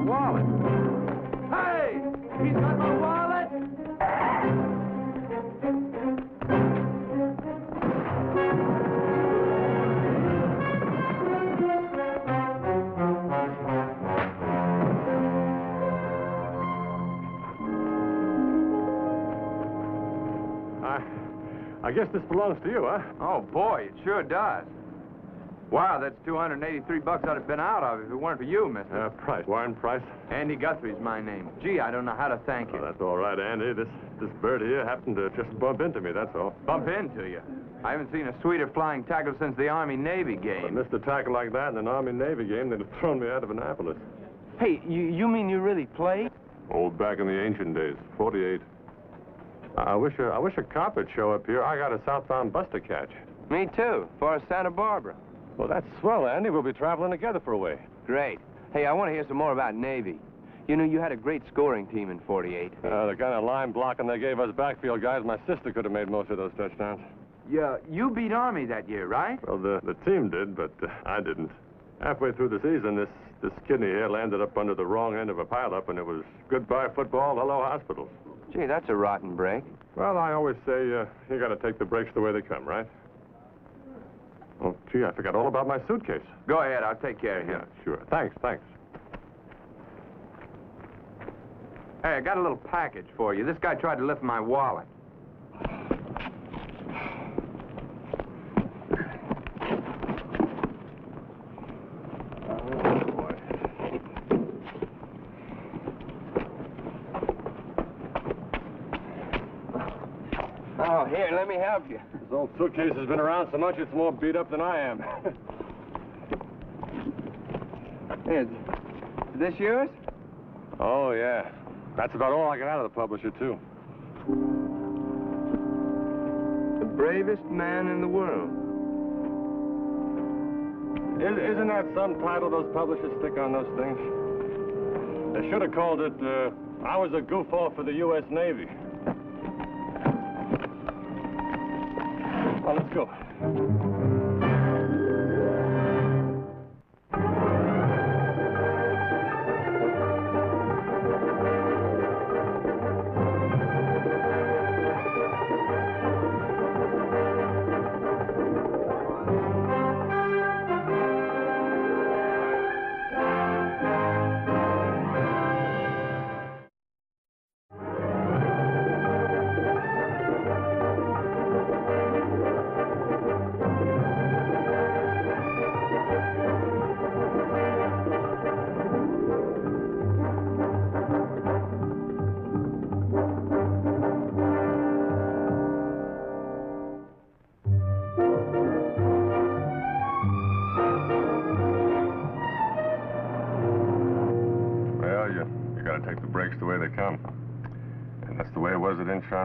wallet. Hey! He's got my wallet! I guess this belongs to you, huh? Oh, boy, it sure does. Wow, that's 283 bucks I'd have been out of if it weren't for you, mister. Price. Warren Price. Andy Guthrie's my name. Gee, I don't know how to thank you. Oh, that's all right, Andy. This bird here happened to just bump into me, that's all. Bump into you? I haven't seen a sweeter flying tackle since the Army-Navy game. If I missed a tackle like that in an Army-Navy game, they'd have thrown me out of Annapolis. Hey, you mean you really played? Oh, back in the ancient days, 48. I wish a cop would show up here. I got a southbound bus to catch. Me too, for Santa Barbara. Well, that's swell, Andy. We'll be traveling together for a way. Great. Hey, I want to hear some more about Navy. You know, you had a great scoring team in 48. The kind of line blocking they gave us backfield guys, my sister could have made most of those touchdowns. Yeah, you beat Army that year, right? Well, the team did, but I didn't. Halfway through the season, this kidney here landed up under the wrong end of a pileup, and it was goodbye football, hello hospitals. Gee, that's a rotten break. Well, I always say you got to take the breaks the way they come, right? Oh, gee, I forgot all about my suitcase. Go ahead, I'll take care of him. Yeah, sure. Thanks. Hey, I got a little package for you. This guy tried to lift my wallet. Oh, here, let me help you. This old suitcase has been around so much it's more beat up than I am. Is this yours? Oh, yeah. That's about all I got out of the publisher, too. The bravest man in the world. Isn't that some title those publishers stick on those things? They should have called it, I was a goof-off for the U.S. Navy. Well, let's go.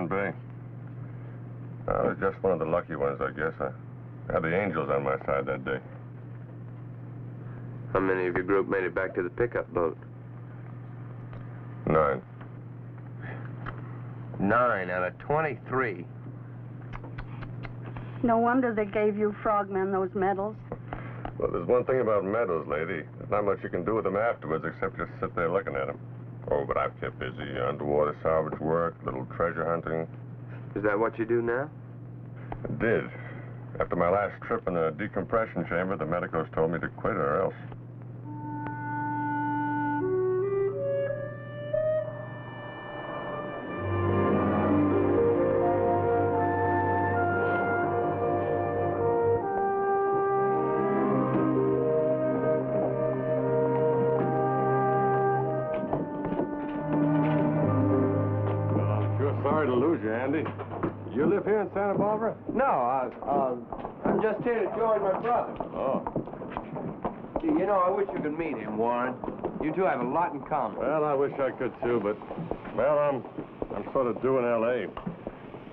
Bay. I was just one of the lucky ones, I guess. I had the angels on my side that day. How many of your group made it back to the pickup boat? 9. 9 out of 23. No wonder they gave you frogmen those medals. Well, there's one thing about medals, lady. There's not much you can do with them afterwards except just sit there looking at them. Oh, but I've kept busy. Underwater salvage work, little treasure hunting. Is that what you do now? I did. After my last trip in the decompression chamber, the medicos told me to quit or else. You live here in Santa Barbara? No, I'm just here to join my brother. Oh. Gee, you know, I wish you could meet him, Warren. You two have a lot in common. Well, I wish I could, too, but, well, I'm sort of due in L.A. A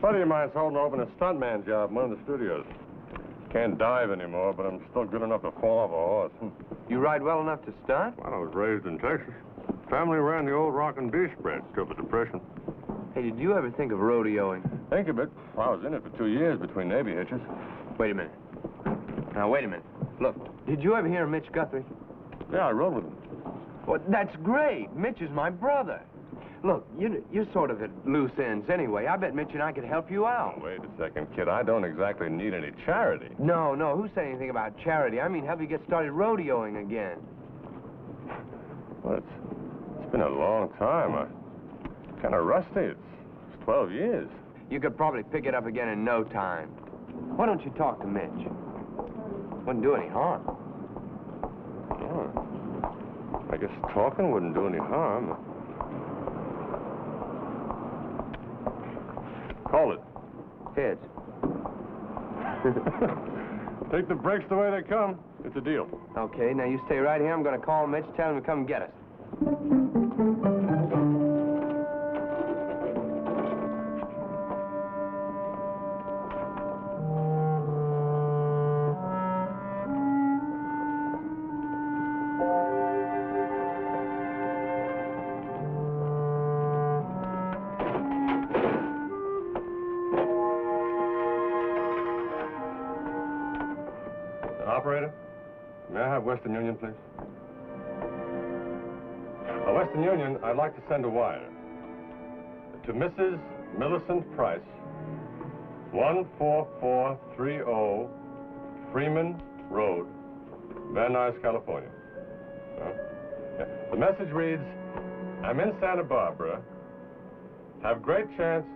buddy of mine's holding open a stuntman job in one of the studios. Can't dive anymore, but I'm still good enough to fall off a horse. You ride well enough to stunt? Well, I was raised in Texas. Family ran the old rock and beef spread till the Depression. Hey, did you ever think of rodeoing? Think of it. I was in it for 2 years between Navy hitches. Wait a minute. Now, wait a minute. Look, did you ever hear of Mitch Guthrie? Yeah, I rode with him. Well, that's great. Mitch is my brother. Look, you're sort of at loose ends anyway. I bet Mitch and I could help you out. Wait a second, kid. I don't exactly need any charity. No, who said anything about charity? I mean, help you get started rodeoing again. Well, it's been a long time. I'm kind of rusty. It's 12 years. You could probably pick it up again in no time. Why don't you talk to Mitch? Wouldn't do any harm. Oh, I guess talking wouldn't do any harm. Call it. Heads. Take the breaks the way they come. It's a deal. Okay, now you stay right here. I'm going to call Mitch, tell him to come get us. Operator, may I have Western Union, please? Western Union, I'd like to send a wire to Mrs. Millicent Price, 14430 Freeman Road, Van Nuys, California. The message reads, I'm in Santa Barbara. Have great chance,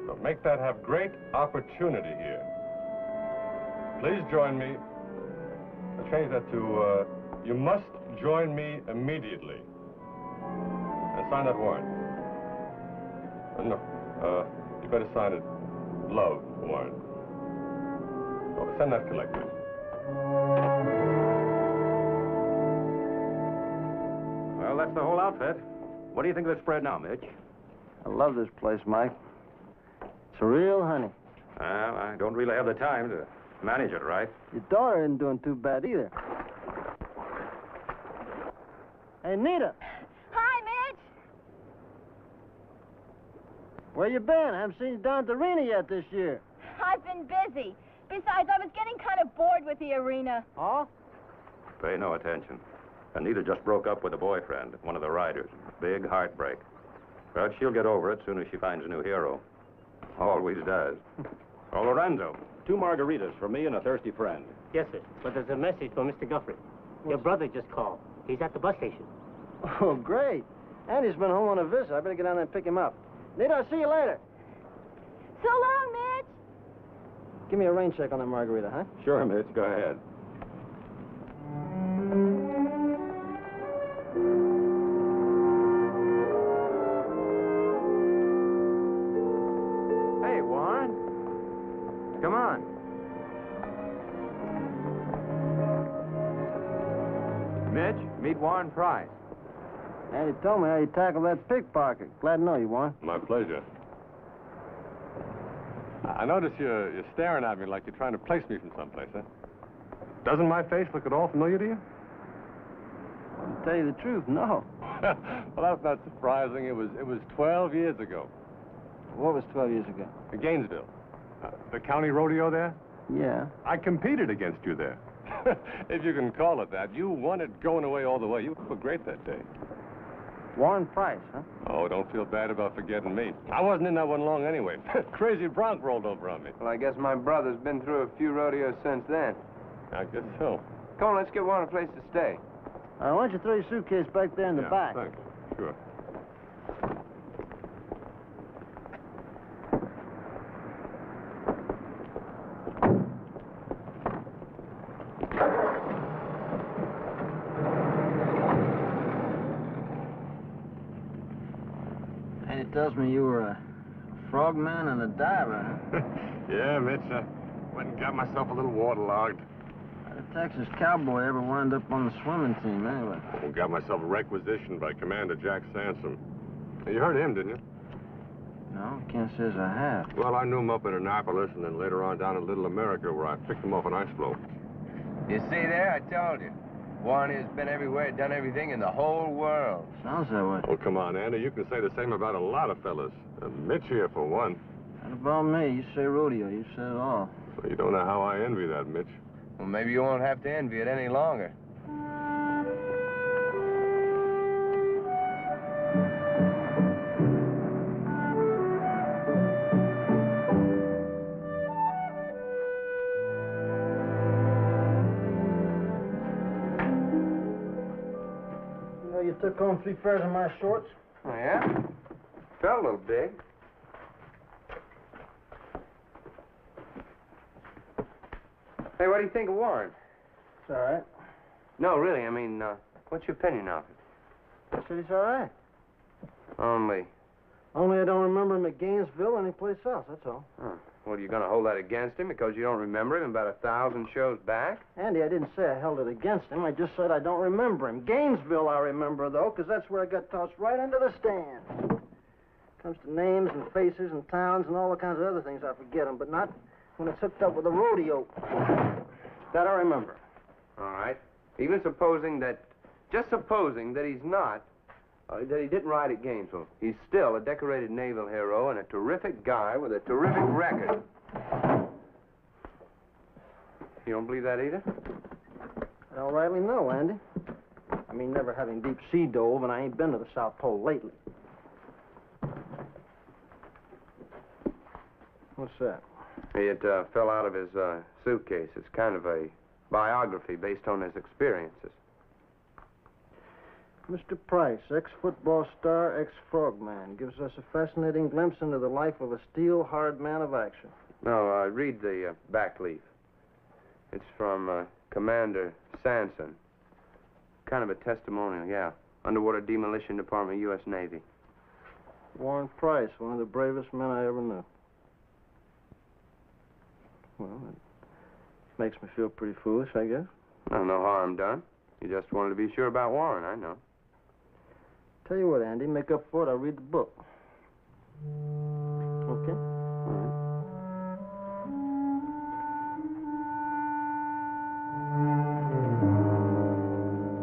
but make that have great opportunity here. Please join me. I'll change that to, you must join me immediately. And sign that warrant. No, you better sign it, love warrant. Oh, send that collectively. Well, that's the whole outfit. What do you think of the spread now, Mitch? I love this place, Mike. It's a real honey. Well, I don't really have the time to manage it right. Your daughter isn't doing too bad either. Hey, Nita. Hi, Mitch. Where you been? I haven't seen you down at the arena yet this year. I've been busy. Besides, I was getting kind of bored with the arena. Oh? Pay no attention. Anita just broke up with a boyfriend, one of the riders. Big heartbreak. But she'll get over it soon as she finds a new hero. Always does. Oh, Lorenzo, 2 margaritas for me and a thirsty friend. Yes, sir. But there's a message for Mr. Guthrie. Your brother just called. He's at the bus station. Oh, great. Andy's been home on a visit. I better get down there and pick him up. Nita, I'll see you later. So long, Mitch. Give me a rain check on that margarita, huh? Sure, Mitch, go ahead. Hey, Warren. Come on. Mitch, meet Warren Price. Andy told me how you tackled that pickpocket. Glad to know you, Warren. My pleasure. I notice you're staring at me like you're trying to place me from someplace, huh? Doesn't my face look at all familiar to you? To tell you the truth, no. Well, that's not surprising. It was 12 years ago. What was 12 years ago? In Gainesville. The county rodeo there? Yeah. I competed against you there. If you can call it that. You won it going away all the way. You were great that day. Warren Price, huh? Oh, don't feel bad about forgetting me. I wasn't in that one long anyway. Crazy bronc rolled over on me. Well, I guess my brother's been through a few rodeos since then. I guess so. Come on, let's get Warren a place to stay. Why don't you throw your suitcase back there in the back? Thanks. Sure. And it tells me you were a frogman and a diver. Yeah, Mitch, I went and got myself a little waterlogged. How did a Texas cowboy ever wind up on the swimming team, anyway? Oh, got myself requisitioned by Commander Jack Sansom. You heard of him, didn't you? No, can't say as I have. Well, I knew him up in Annapolis and then later on down in Little America where I picked him off an ice floe. You see there? I told you. Warren has been everywhere, done everything in the whole world. Sounds that way. Oh, come on, Andy. You can say the same about a lot of fellas. Mitch here, for one. Not about me. You say rodeo. You said it all. Well, you don't know how I envy that, Mitch. Well, maybe you won't have to envy it any longer. you took home 3 pairs of my shorts. Oh, yeah? Felt a little big. Hey, what do you think of Warren? It's all right. No, really, I mean, what's your opinion of it? I said he's all right. Only. Only I don't remember him at Gainesville or anyplace else, that's all. Huh. What, are you going to hold that against him because you don't remember him about 1,000 shows back? Andy, I didn't say I held it against him. I just said I don't remember him. Gainesville I remember, though, because that's where I got tossed right into the stand. Comes to names and faces and towns and all the kinds of other things, I forget them, but not when it's hooked up with a rodeo. That I remember. All right. Even supposing that, just supposing that he's not, that he didn't ride at Gainesville, he's still a decorated naval hero and a terrific guy with a terrific record. You don't believe that either? I don't rightly know, Andy. I mean, never having deep sea dove, and I ain't been to the South Pole lately. What's that? It fell out of his suitcase. It's kind of a biography based on his experiences. Mr. Price, ex-football star, ex-frogman, gives us a fascinating glimpse into the life of a steel-hard man of action. No, read the back leaf. It's from Commander Sanson. Kind of a testimonial, yeah. Underwater Demolition Department, U.S. Navy. Warren Price, one of the bravest men I ever knew. Well, it makes me feel pretty foolish, I guess. No, no harm done. You just wanted to be sure about Warren, I know. Tell you what, Andy, make up for it, I'll read the book. Okay? All right.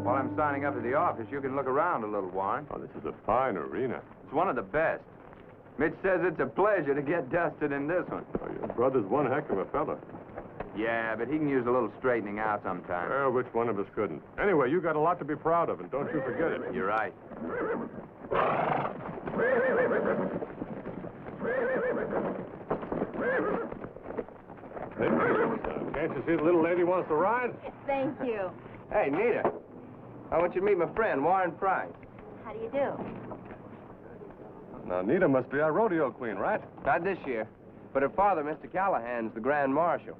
While I'm signing up at the office, you can look around a little, Warren. Oh, this is a fine arena. It's one of the best. Mitch says it's a pleasure to get dusted in this one. Oh, your brother's one heck of a fella. Yeah, but he can use a little straightening out sometime. Well, which one of us couldn't? Anyway, you got a lot to be proud of, and don't you forget it. You're right. Can't you see the little lady wants to ride? Thank you. Hey, Nita. I want you to meet my friend, Warren Price. How do you do? Now, Nita must be our rodeo queen, right? Not this year, but her father, Mr. Callahan's the Grand Marshal.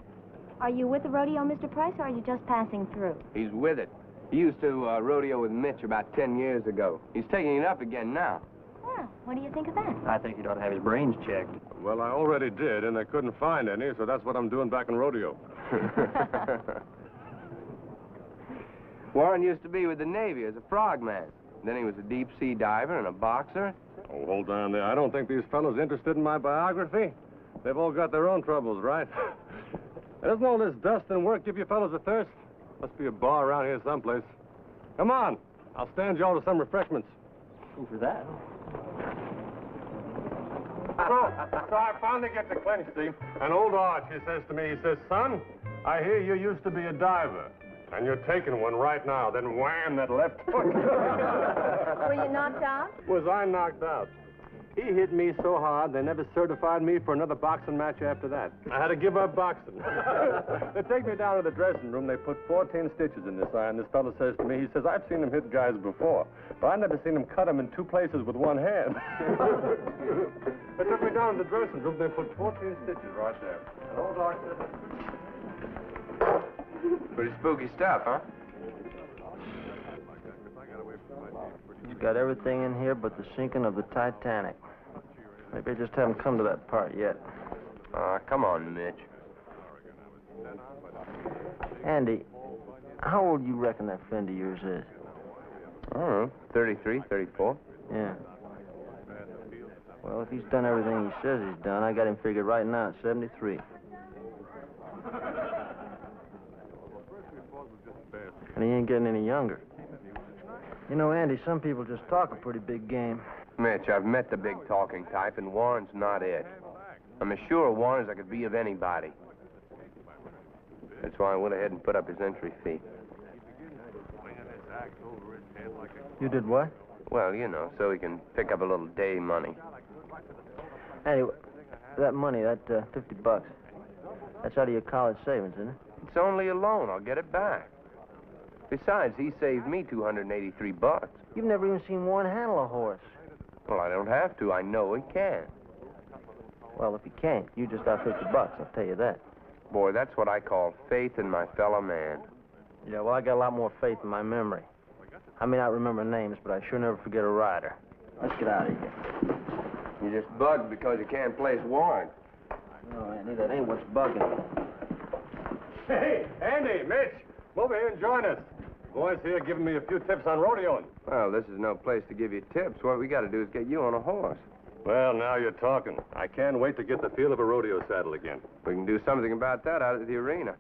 Are you with the rodeo, Mr. Price, or are you just passing through? He's with it. He used to rodeo with Mitch about 10 years ago. He's taking it up again now. Well, what do you think of that? I think he'd ought to have his brains checked. Well, I already did, and I couldn't find any, so that's what I'm doing back in rodeo. Warren used to be with the Navy as a frogman. Then he was a deep-sea diver and a boxer. Oh, hold on there. I don't think these fellows interested in my biography. They've all got their own troubles, right? Doesn't all this dust and work give you fellows a thirst? Must be a bar around here someplace. Come on. I'll stand you all to some refreshments. Who for that? So I finally get to clinch, Steve. And old Arch, he says to me, he says, son, I hear you used to be a diver. And you're taking one right now. Then wham, that left foot. Were you knocked out? Was I knocked out? He hit me so hard, they never certified me for another boxing match after that. I had to give up boxing. They take me down to the dressing room. They put 14 stitches in this eye, and this fellow says to me, he says, I've seen him hit guys before, but I've never seen him cut him in 2 places with one hand. They took me down to the dressing room. They put 14 stitches right there. And old Doc said, Pretty spooky stuff, huh? He's got everything in here but the sinking of the Titanic. Maybe I just haven't come to that part yet. Come on, Mitch. Andy, how old do you reckon that friend of yours is? I don't know, 33, 34. Yeah. Well, if he's done everything he says he's done, I got him figured right now at 73. And he ain't getting any younger. You know, Andy, some people just talk a pretty big game. Mitch, I've met the big talking type, and Warren's not it. I'm as sure of Warren as I could be of anybody. That's why I went ahead and put up his entry fee. You did what? Well, you know, so he can pick up a little day money. Anyway, that money, that $50, that's out of your college savings, isn't it? It's only a loan. I'll get it back. Besides, he saved me $283. You've never even seen one handle a horse. Well, I don't have to. I know he can. Well, if he can't, you just out $50, I'll tell you that. Boy, that's what I call faith in my fellow man. Yeah, well, I got a lot more faith in my memory. I may not remember names, but I sure never forget a rider. Let's get out of here. You just bugged because you can't place warrant. No, Andy, that ain't what's bugging. Hey, Andy, Mitch, come over here and join us. Boys here giving me a few tips on rodeoing. Well, this is no place to give you tips. What we got to do is get you on a horse. Well, now you're talking. I can't wait to get the feel of a rodeo saddle again. We can do something about that out at the arena.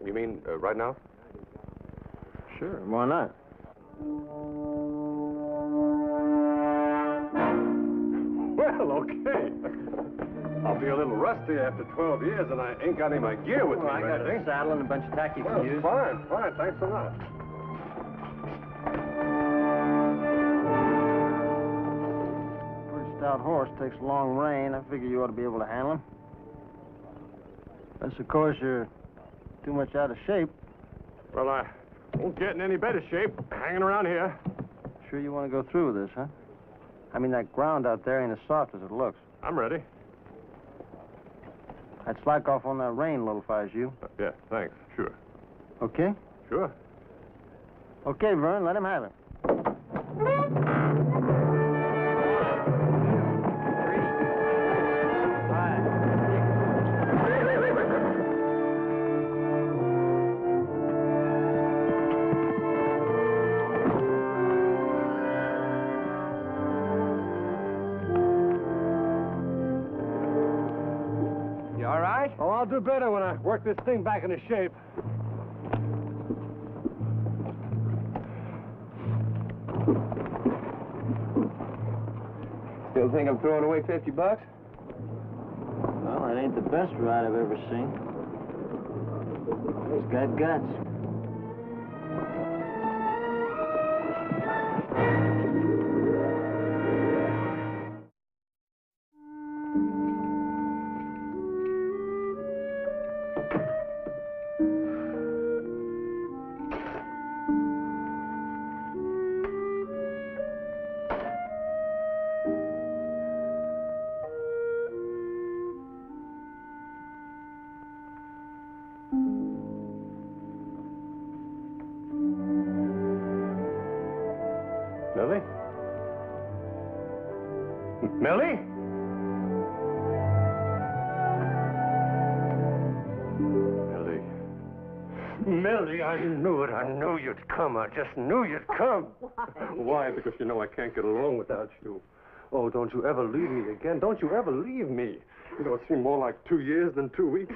You mean right now? Sure, why not? Well, okay. I'll be a little rusty after 12 years, and I ain't got any of my gear with me. I got a saddle and a bunch of tack you can use. Fine. Thanks a lot. Pretty stout horse, takes a long rein. I figure you ought to be able to handle him. Unless, of course, you're too much out of shape. Well, I won't get in any better shape hanging around here. Sure you want to go through with this, huh? I mean, that ground out there ain't as soft as it looks. I'm ready. I'd slack off on that rein a little if I was you. Yeah, thanks. Sure. Okay? Sure. Okay, Vern, let him have it. Oh, I'll do better when I work this thing back into shape. Still think I'm throwing away $50? Well, that ain't the best ride I've ever seen. He's got guts. Millie? Millie? Millie, I knew it. I knew you'd come. I just knew you'd come. Why? Why? Because you know I can't get along without you. Oh, don't you ever leave me again. Don't you ever leave me. You know, it seemed more like 2 years than 2 weeks.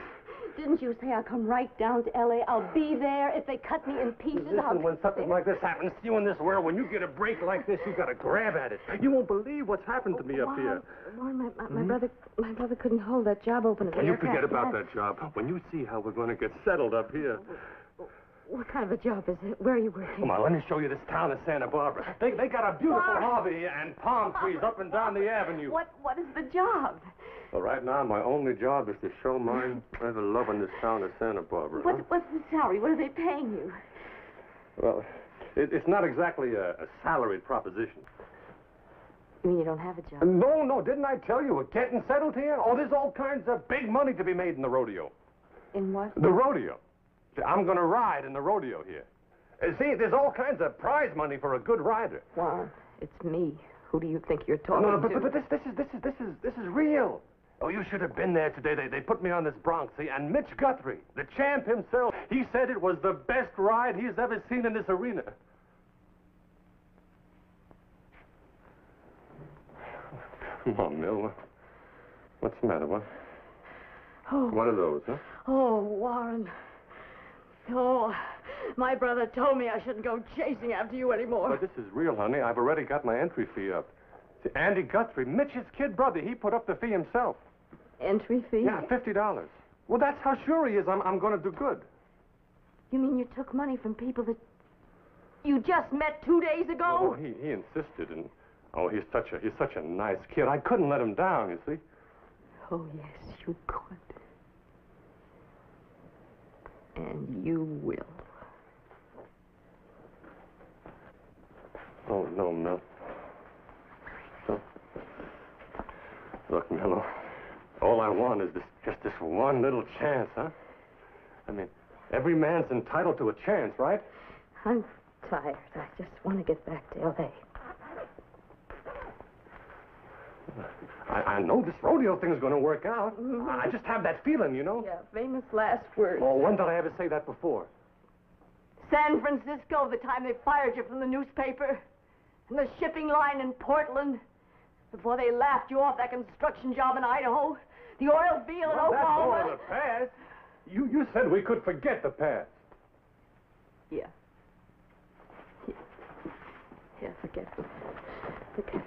Didn't you say I'll come right down to L.A.? I'll be there. If they cut me in pieces, Listen, when something like this happens to you in this world, when you get a break like this, you got to grab at it. You won't believe what's happened to me up here. Warren, my brother couldn't hold that job open at the You aircraft. forget about that job. When you see how we're going to get settled up here. What kind of a job is it? Where are you working? Come on, let me show you this town of Santa Barbara. They got a beautiful hobby and palm trees up and down the avenue. What is the job? Well, right now, my only job is to show my ever love in this town of Santa Barbara. What's the salary? What are they paying you? Well, it's not exactly a salaried proposition. You mean you don't have a job? No, didn't I tell you we're getting settled here? Oh, there's all kinds of big money to be made in the rodeo. In what? The rodeo. I'm going to ride in the rodeo here. See, there's all kinds of prize money for a good rider. Warren, it's me. Who do you think you're talking to? No, but this is real. Oh, you should have been there today. They put me on this bronc, see, and Mitch Guthrie, the champ himself, he said it was the best ride he's ever seen in this arena. Come on, Mill. What's the matter? What? Oh. One of those, huh? Oh, Warren. Oh, my brother told me I shouldn't go chasing after you anymore. But this is real, honey. I've already got my entry fee up. See, Andy Guthrie, Mitch's kid brother, he put up the fee himself. Entry fee? Yeah, $50. Well, that's how sure he is I'm going to do good. You mean you took money from people that you just met 2 days ago? Oh, he insisted, and he's such a nice kid. I couldn't let him down, you see. Oh, yes, you could. And you will. Oh, no, Mel. No. Look, Mello, all I want is just this one little chance, huh? I mean, every man's entitled to a chance, right? I'm tired. I just want to get back to L.A. I know this rodeo thing is going to work out. I just have that feeling, you know? Yeah, famous last words. Oh, when did I ever say that before? San Francisco, the time they fired you from the newspaper. And the shipping line in Portland. Before they laughed you off that construction job in Idaho. The oil field in That's all Oklahoma. in the past. You said we could forget the past. Yeah. Yeah, forget it. Forget it.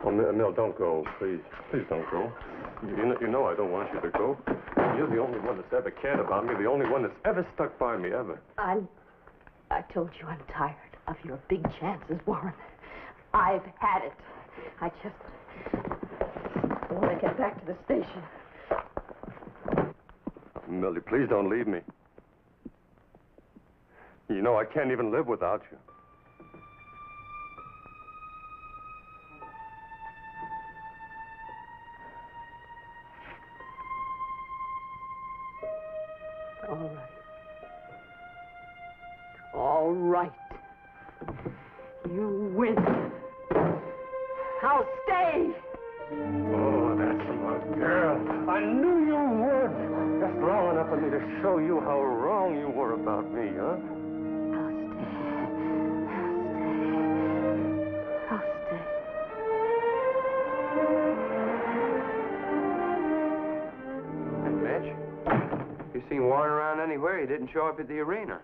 Oh, Mel, don't go, please. Please don't go. You know I don't want you to go. You're the only one that's ever cared about me, the only one that's ever stuck by me, ever. I told you I'm tired of your big chances, Warren. I've had it. I want to get back to the station. Millie, please don't leave me. You know I can't even live without you. All right. All right. You win. I'll stay. Oh, that's my girl. I knew you would. Just long enough for me to show you how wrong you were about me, huh? I'll stay. And Mitch, you seen Warren around anywhere? He didn't show up at the arena.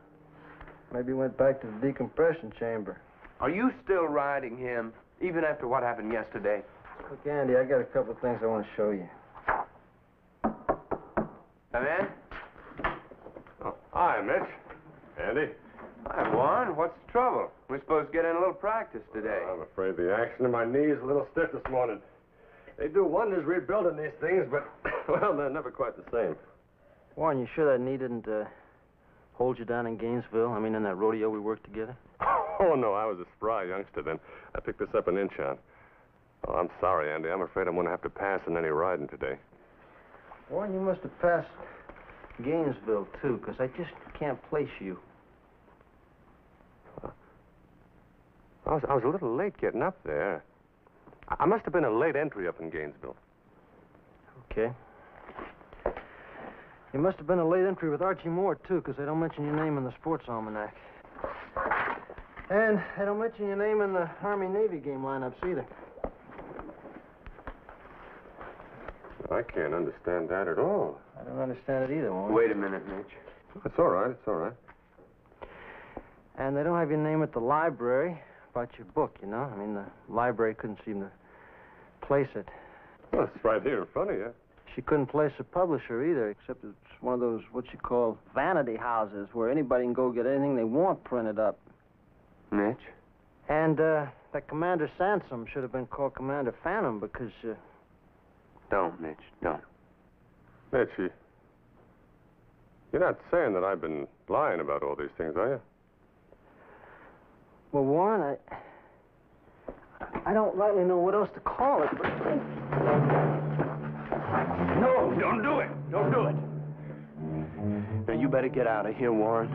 Maybe he went back to the decompression chamber. Are you still riding him, even after what happened yesterday? Look, Andy, I got a couple of things I want to show you. Come in. Oh, hi, Mitch. Andy. Hi, Warren. What's the trouble? We're supposed to get in a little practice today. I'm afraid the action in my knee is a little stiff this morning. They do wonders rebuilding these things, but, well, they're never quite the same. Warren, you sure that knee didn't hold you down in Gainesville? I mean, in that rodeo we worked together? Oh, no, I was a spry youngster then. I picked this up an inch on. Oh, I'm sorry, Andy. I'm afraid I'm going to have to pass in any riding today. Warren, you must have passed Gainesville, too, because I just can't place you. I was a little late getting up there. I must have been a late entry up in Gainesville. Okay. You must have been a late entry with Archie Moore, too, because they don't mention your name in the sports almanac. And they don't mention your name in the Army-Navy game lineups either. I can't understand that at all. I don't understand it either, Warren. Wait a minute, Mitch. It's all right. It's all right. And they don't have your name at the library about your book, you know? I mean, the library couldn't seem to place it. Well, it's right here in front of you. She couldn't place a publisher either, except it's one of those, what you call, vanity houses, where anybody can go get anything they want printed up. Mitch? And that Commander Sansom should have been called Commander Phantom because... Don't, Mitch. Don't. Mitch, you're not saying that I've been lying about all these things, are you? Well, Warren, I don't rightly know what else to call it, but... No, don't do it. Don't do it. Now, you better get out of here, Warren.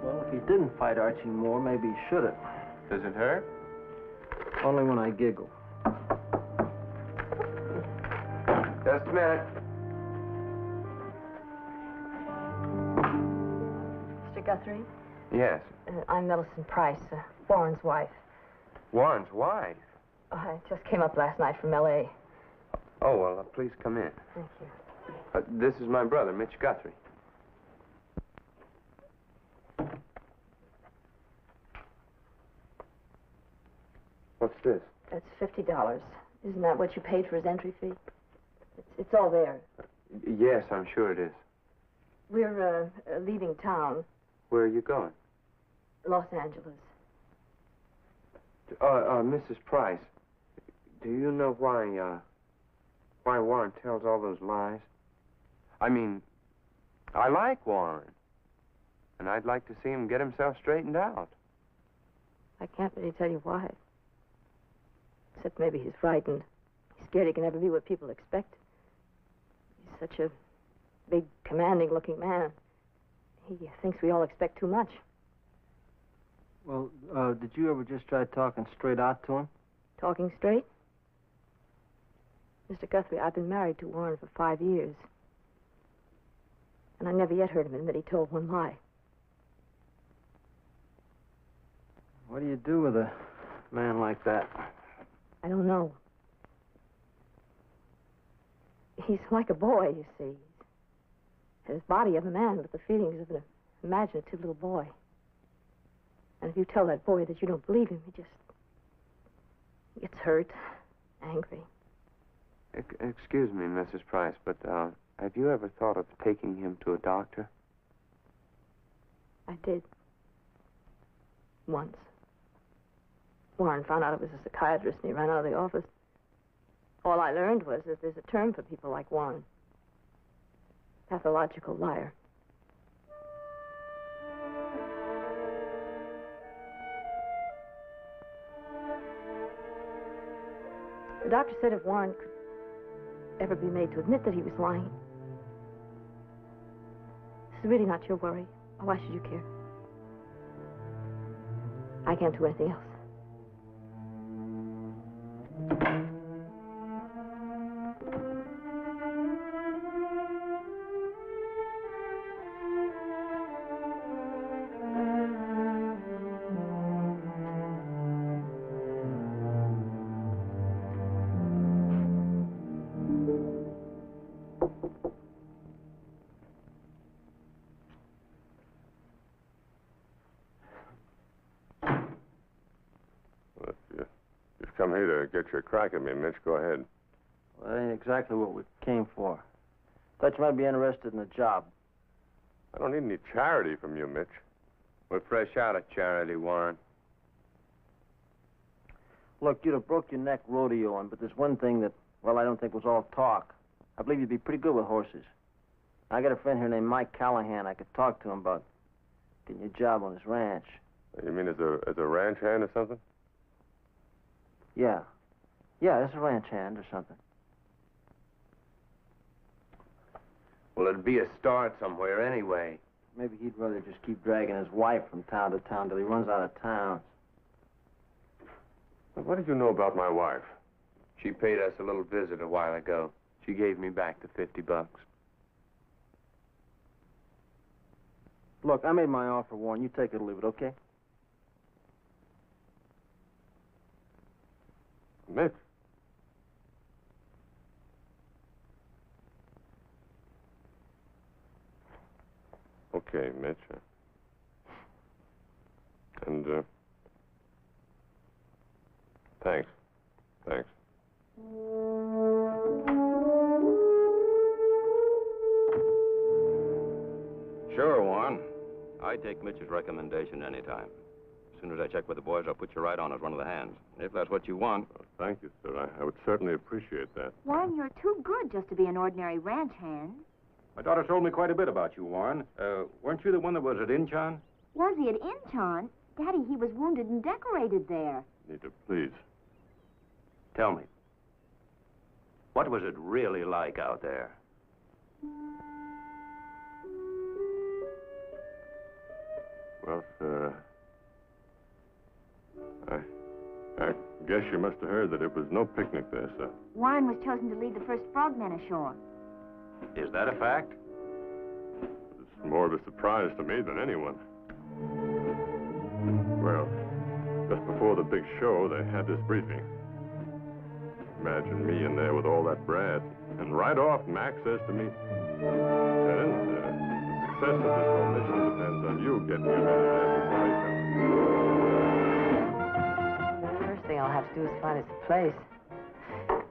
Well, if he didn't fight Archie Moore, maybe he should have. Does it hurt? Only when I giggle. Just a minute. Mr. Guthrie, Yes. I'm Millicent Price, Warren's wife. Warren's wife? I just came up last night from L.A. Oh, well, please come in. Thank you. This is my brother, Mitch Guthrie. What's this? It's $50. Isn't that what you paid for his entry fee? It's all there. Yes, I'm sure it is. We're leaving town, Where are you going? Los Angeles. Mrs. Price, do you know why Warren tells all those lies? I mean, I like Warren, and I'd like to see him get himself straightened out. I can't really tell you why. Except maybe he's frightened. He's scared he can never be what people expect. He's such a big, commanding-looking man. He thinks we all expect too much. Well, did you ever just try talking straight out to him? Talking straight? Mr. Guthrie, I've been married to Warren for 5 years. And I never yet heard him admit he told one lie. What do you do with a man like that? I don't know. He's like a boy, you see. He has the body of a man, but the feelings of an imaginative little boy. And if you tell that boy that you don't believe him, he gets hurt, angry. Excuse me, Mrs. Price, but have you ever thought of taking him to a doctor? I did. Once. Warren found out it was a psychiatrist, and he ran out of the office. All I learned was that there's a term for people like Warren. Pathological liar. The doctor said if Warren could ever be made to admit that he was lying. This is really not your worry. Why should you care? I can't do anything else. Come here to get your crack at me, Mitch. Go ahead. Well, that ain't exactly what we came for. Thought you might be interested in a job. I don't need any charity from you, Mitch. We're fresh out of charity, Warren. Look, you'd have broke your neck rodeoing, but there's one thing that, well, I don't think was all talk. I believe you'd be pretty good with horses. I got a friend here named Mike Callahan. I could talk to him about getting you a job on his ranch. You mean as a ranch hand or something? Yeah. Yeah, as a ranch hand or something. Well, it'd be a start somewhere anyway. Maybe he'd rather just keep dragging his wife from town to town till he runs out of towns. Well, what did you know about my wife? She paid us a little visit a while ago. She gave me back the $50. Look, I made my offer, Warren. You take it or leave it, okay? Mitch. Okay, Mitch. And, thanks. Thanks. Sure, Warren. I'd take Mitch's recommendation anytime. As soon as I check with the boys, I'll put you right on as one of the hands. If that's what you want. Oh, thank you, sir. I would certainly appreciate that. Warren, you're too good just to be an ordinary ranch hand. My daughter told me quite a bit about you, Warren. Weren't you the one that was at Inchon? Was he at Inchon? Daddy, he was wounded and decorated there. Nita, please. Tell me. What was it really like out there? Well, I guess you must have heard that it was no picnic there, sir. Warren was chosen to lead the first frogmen ashore. Is that a fact? It's more of a surprise to me than anyone. Well, just before the big show, they had this briefing. Imagine me in there with all that Brad. And right off, Mac says to me, "Denton, the success of this whole mission depends on you getting your men there before he comes." First thing I'll have to do is find us a place.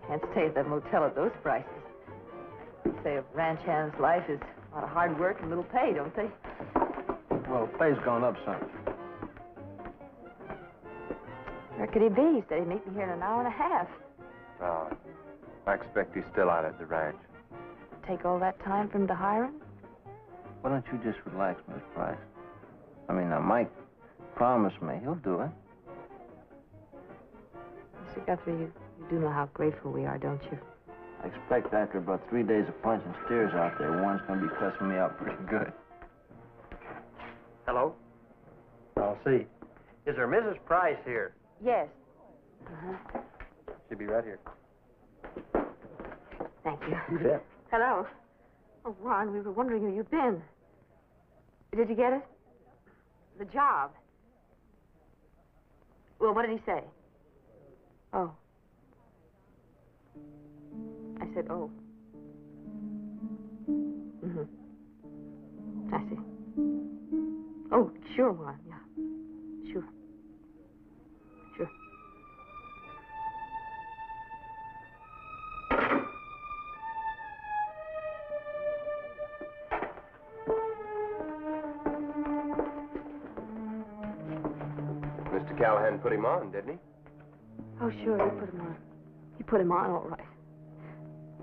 Can't stay at that motel at those prices. Say a ranch hand's life is a lot of hard work and little pay, don't they? Well, pay's gone up some. Where could he be? He said he'd meet me here in an hour and a half. I expect he's still out at the ranch. Take all that time for him to hire him? Why don't you just relax, Miss Price? I mean, now, Mike promised me he'll do it. Mr. Guthrie, you do know how grateful we are, don't you? I expect after about 3 days of punching steers out there, Warren's going to be cussing me out pretty good. Hello? I'll see. Is there Mrs. Price here? Yes. She'll be right here. Thank you. You bet. Hello. Oh, Warren, we were wondering who you've been. Did you get it? The job. Well, what did he say? Oh. I said, oh. Mm-hmm. I see. Oh, sure, Warren, yeah. Sure. Sure. Mr. Callahan put him on, didn't he? Oh, sure, he put him on. He put him on, all right.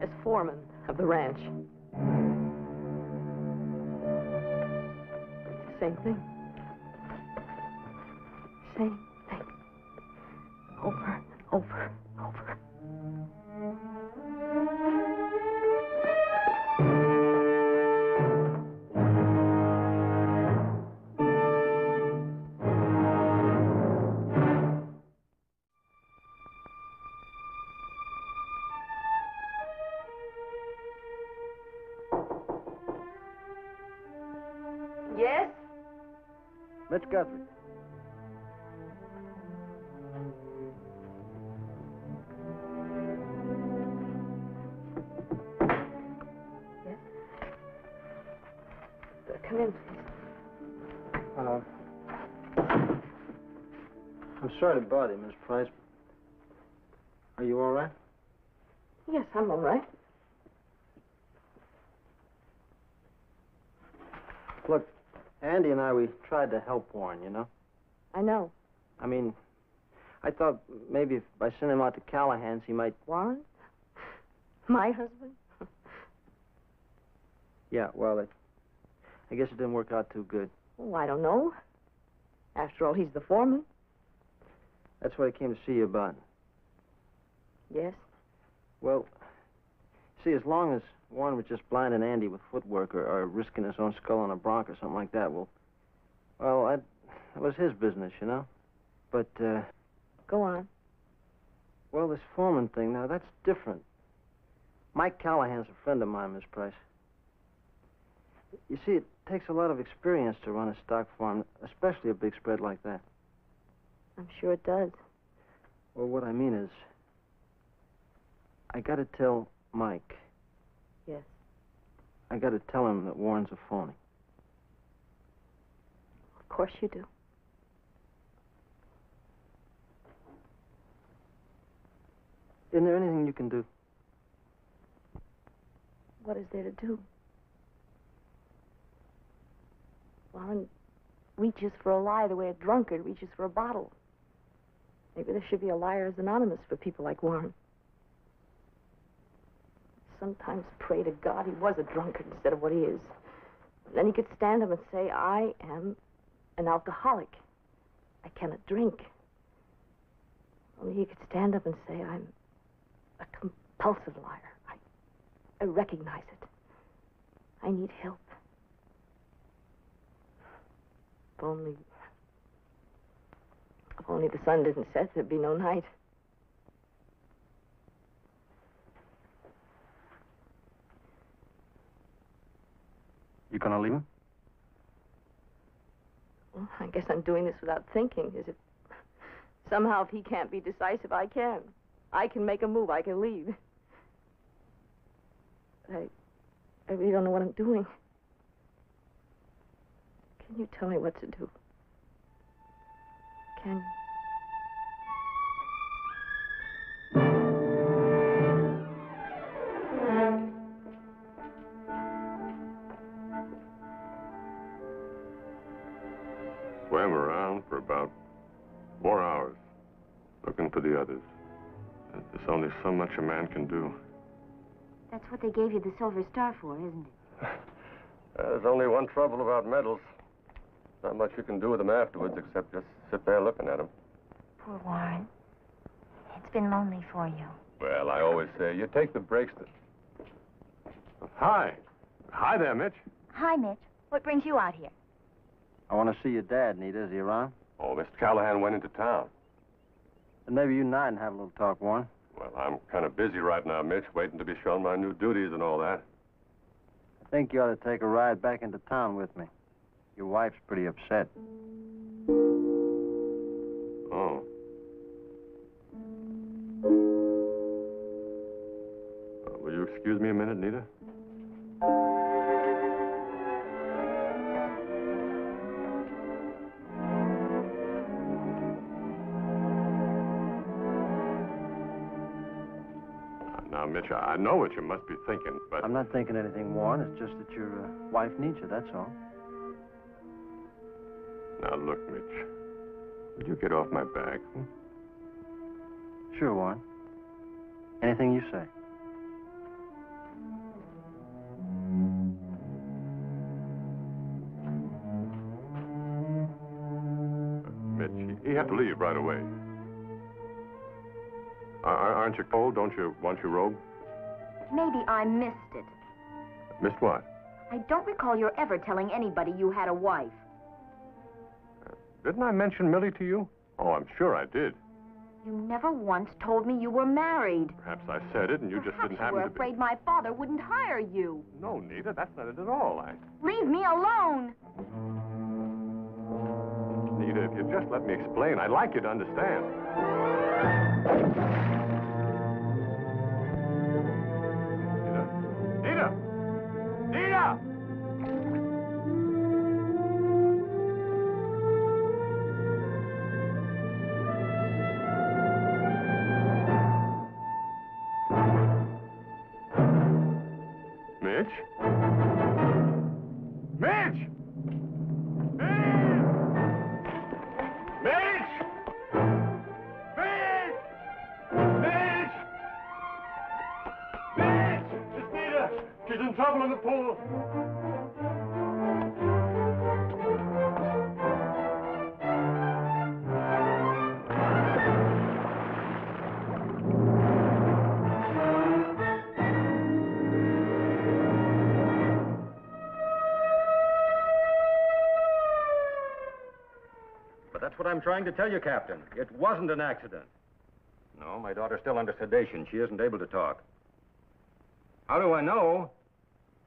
As foreman of the ranch. It's the same thing. Same thing. Over and over and over. Yes? Mitch Guthrie. Yes? Come in, please. I'm sorry to bother you, Miss Price. Are you all right? Yes, I'm all right. Look, Andy and I, we tried to help Warren, you know? I know. I mean, I thought maybe if by sending him out to Callahan's, he might... Warren? My husband? Yeah, well, I guess it didn't work out too good. Oh, I don't know. After all, he's the foreman. That's what I came to see you about. Yes? Well, see, as long as Warren was just blinding Andy with footwork or risking his own skull on a bronc or something like that, well, that was his business, you know? But, Go on. well, this foreman thing, now, that's different. Mike Callahan's a friend of mine, Miss Price. You see, it takes a lot of experience to run a stock farm, especially a big spread like that. I'm sure it does. Well, what I mean is, I gotta tell Mike. Yes. I gotta tell him that Warren's a phony. Of course you do. Isn't there anything you can do? What is there to do? Warren reaches for a lie the way a drunkard reaches for a bottle. Maybe there should be a Liars Anonymous for people like Warren. Sometimes pray to God he was a drunkard instead of what he is. And then he could stand up and say, I am an alcoholic. I cannot drink. Only he could stand up and say, I'm a compulsive liar. I recognize it. I need help. If only the sun didn't set, there'd be no night. You gonna leave him? Well, I guess I'm doing this without thinking. As if somehow if he can't be decisive, I can. I can make a move. I can leave. But I really don't know what I'm doing. Can you tell me what to do? Can you? Swam around for about 4 hours. looking for the others. There's only so much a man can do. That's what they gave you the Silver Star for, isn't it? There's only one trouble about medals. Not much you can do with them afterwards except just sit there looking at them. Poor Warren. It's been lonely for you. Well, I always say, you take the breaks that... Hi. Hi there, Mitch. Hi, Mitch. What brings you out here? I want to see your dad, Nita. Is he around? Oh, Mr. Callahan went into town. And maybe you and I can have a little talk, Warren. Well, I'm kind of busy right now, Mitch, waiting to be shown my new duties and all that. I think you ought to take a ride back into town with me. Your wife's pretty upset. Oh. Will you excuse me a minute, Nita? Now, Mitch, I know what you must be thinking, but... I'm not thinking anything, Warren. It's just that your wife needs you, that's all. Now, look, Mitch. Would you get off my back? Sure, Warren. Anything you say. Mitch, he had to leave right away. Aren't you cold? Don't you want your robe? Maybe I missed it. Missed what? I don't recall your ever telling anybody you had a wife. Didn't I mention Millie to you? Oh, I'm sure I did. You never once told me you were married. Perhaps I said it and you just didn't happen to be... Perhaps you were afraid my father wouldn't hire you. No, Nita, that's not it at all. Leave me alone. Nita, if you just let me explain, I'd like you to understand. Nita! Nita! Nita! Mitch? Mitch! She's in trouble in the pool. But that's what I'm trying to tell you, Captain. It wasn't an accident. No, my daughter's still under sedation. She isn't able to talk. How do I know?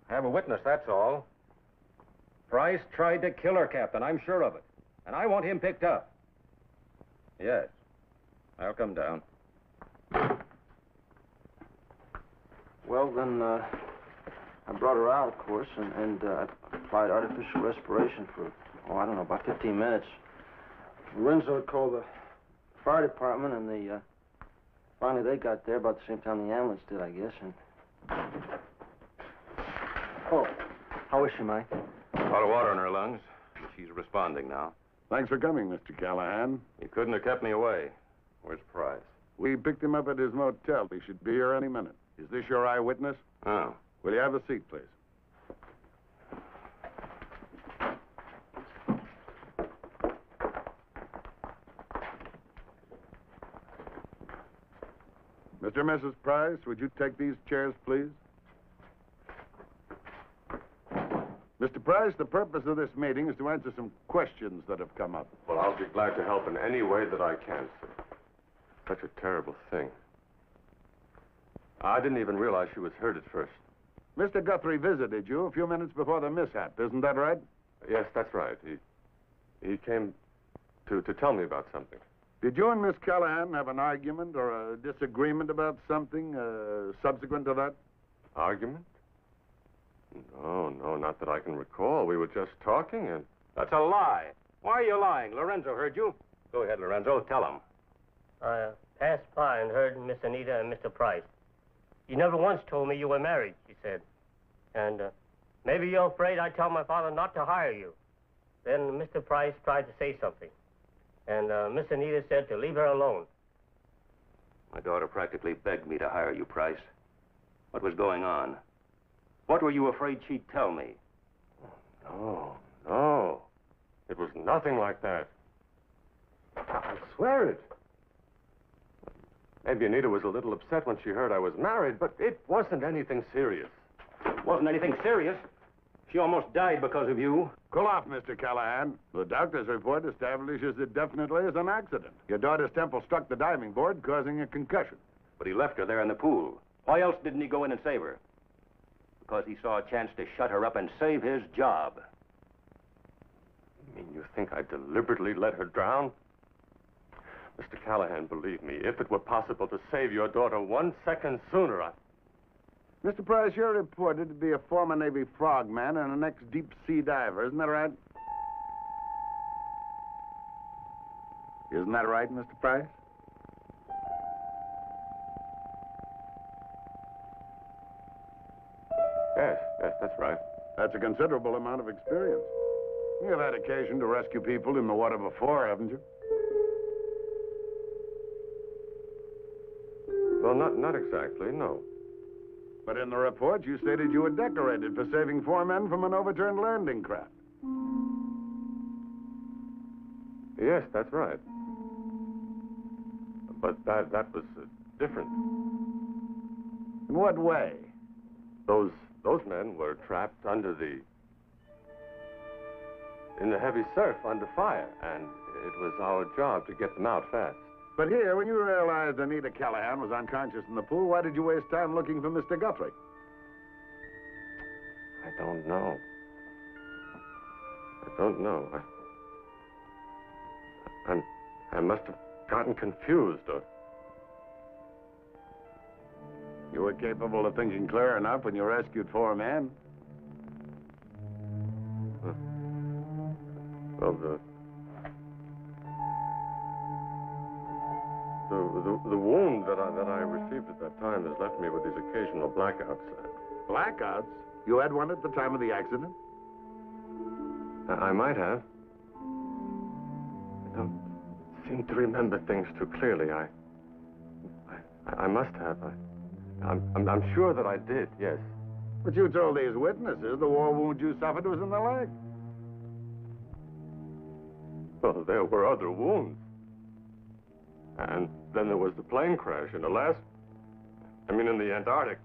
I have a witness, that's all. Price tried to kill her, Captain. I'm sure of it. And I want him picked up. Yes. I'll come down. Well, then, I brought her out, of course, and I applied artificial respiration for, I don't know, about 15 minutes. Lorenzo had called the fire department, and finally they got there about the same time the ambulance did, I guess, and... Oh, how is she, Mike? A lot of water in her lungs. She's responding now. Thanks for coming, Mr. Callahan. You couldn't have kept me away. Where's Price? We picked him up at his motel. He should be here any minute. Is this your eyewitness? Oh. Will you have a seat, please? Mr. and Mrs. Price, would you take these chairs, please? Mr. Price, the purpose of this meeting is to answer some questions that have come up. Well, I'll be glad to help in any way that I can, sir. Such a terrible thing. I didn't even realize she was hurt at first. Mr. Guthrie visited you a few minutes before the mishap, isn't that right? Yes, that's right. He came to tell me about something. Did you and Miss Callahan have an argument or a disagreement about something subsequent to that? Argument? No, not that I can recall. We were just talking and... That's a lie. Why are you lying? Lorenzo heard you. Go ahead, Lorenzo. Tell him. I passed by and heard Miss Anita and Mr. Price. You never once told me you were married, she said. And maybe you're afraid I tell my father not to hire you. Then Mr. Price tried to say something. And Miss Anita said to leave her alone. My daughter practically begged me to hire you, Price. What was going on? What were you afraid she'd tell me? No, no. It was nothing like that. I swear it. Maybe Anita was a little upset when she heard I was married, but it wasn't anything serious. Wasn't anything serious. She almost died because of you. Cool off, Mr. Callahan. The doctor's report establishes it definitely as an accident. Your daughter's temple struck the diving board, causing a concussion. But he left her there in the pool. Why else didn't he go in and save her? Because he saw a chance to shut her up and save his job. You mean you think I deliberately let her drown? Mr. Callahan, believe me, if it were possible to save your daughter 1 second sooner, Mr. Price, you're reported to be a former Navy frogman and an ex-deep-sea diver. Isn't that right? Isn't that right, Mr. Price? Yes, that's right. That's a considerable amount of experience. You've had occasion to rescue people in the water before, haven't you? Well, not exactly, no. But in the report, you stated you were decorated for saving 4 men from an overturned landing craft. Yes, that's right. But that was different. In what way? Those men were trapped in the heavy surf under fire, and it was our job to get them out fast. But here, when you realized Anita Callahan was unconscious in the pool, why did you waste time looking for Mr. Guthrie? I don't know. I must have gotten confused, or... You were capable of thinking clear enough when you rescued 4 men. Well, the wound that I received at that time has left me with these occasional blackouts. Blackouts? You had one at the time of the accident? I might have. I don't seem to remember things too clearly. I must have. I'm sure that I did, yes. But you told these witnesses the war wound you suffered was in the leg. Well, there were other wounds. And then there was the plane crash in Alaska. In the Antarctic.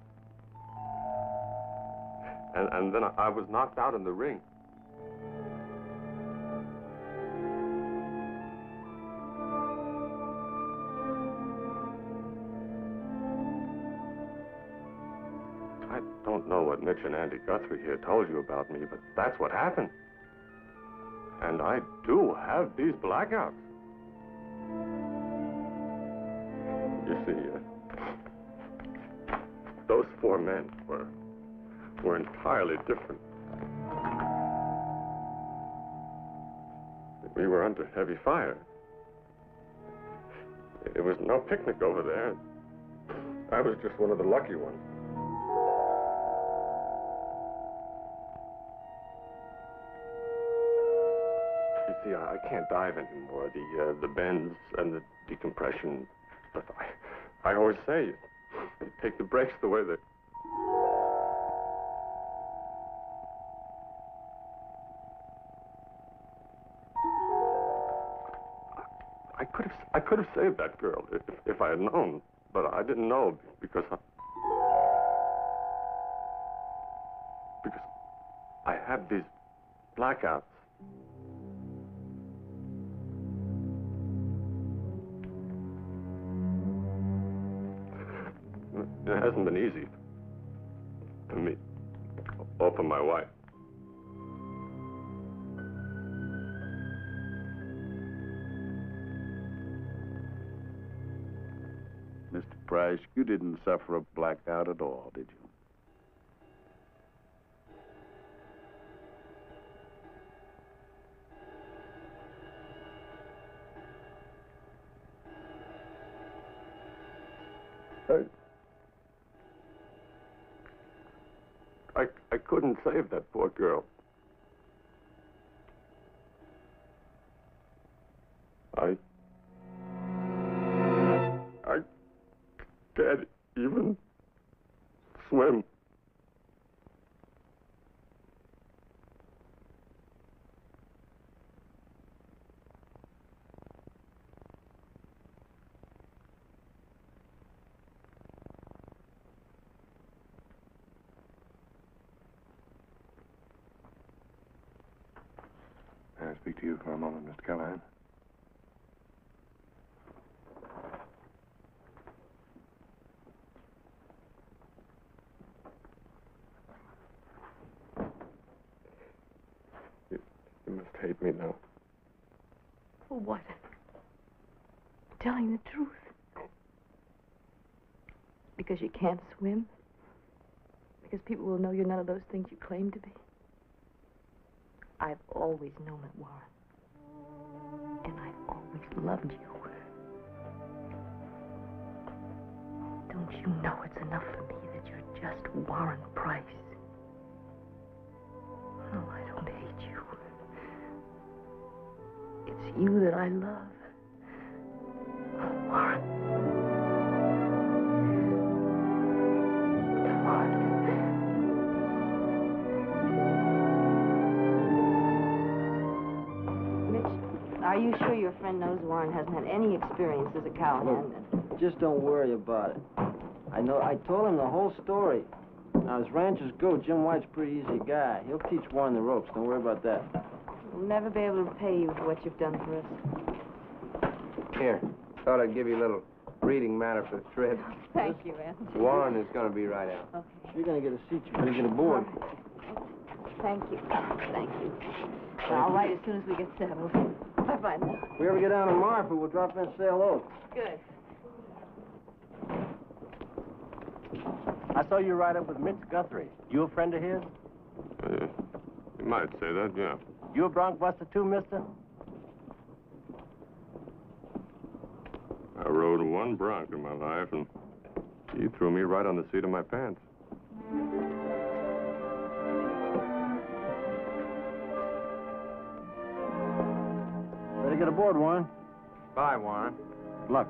And then I was knocked out in the ring. I don't know what Mitch and Andy Guthrie here told you about me, but that's what happened. And I do have these blackouts. You see, those 4 men were entirely different. We were under heavy fire. It was no picnic over there. I was just one of the lucky ones. You see, I can't dive anymore. The bends and the decompression. But I always say, you take the breaks the way they... I could have saved that girl if I had known, but I didn't know because I had these blackouts. It hasn't been easy for me or for my wife. Mr. Price, you didn't suffer a blackout at all, did you? I couldn't save that poor girl. speak to you for a moment, Mr. Callahan? You must hate me now. For what? Telling the truth. Because you can't swim? Because people will know you're none of those things you claim to be? I've always known it, Warren. And I've always loved you. Don't you know it's enough for me that you're just Warren Price? No, I don't hate you. It's you that I love. Oh, Warren. Are you sure your friend knows Warren hasn't had any experience as a cowhand? Just don't worry about it. I told him the whole story. Now, as ranchers go, Jim White's a pretty easy guy. He'll teach Warren the ropes. Don't worry about that. We'll never be able to pay you for what you've done for us. Here. Thought I'd give you a little reading matter for the trip. Thank you, Aunt. Warren is going to be right out. Okay. You're going to get a seat. You're going to get aboard. Thank you. Thank you. I'll write as soon as we get settled. Bye-bye now. If we ever get down to Marfa, we'll drop in and say hello. Good. I saw you ride up with Mitch Guthrie. You a friend of his? You might say that, yeah. You a bronc buster too, mister? I rode one bronc in my life, and he threw me right on the seat of my pants. Better get aboard, Warren. Bye, Warren. Good luck.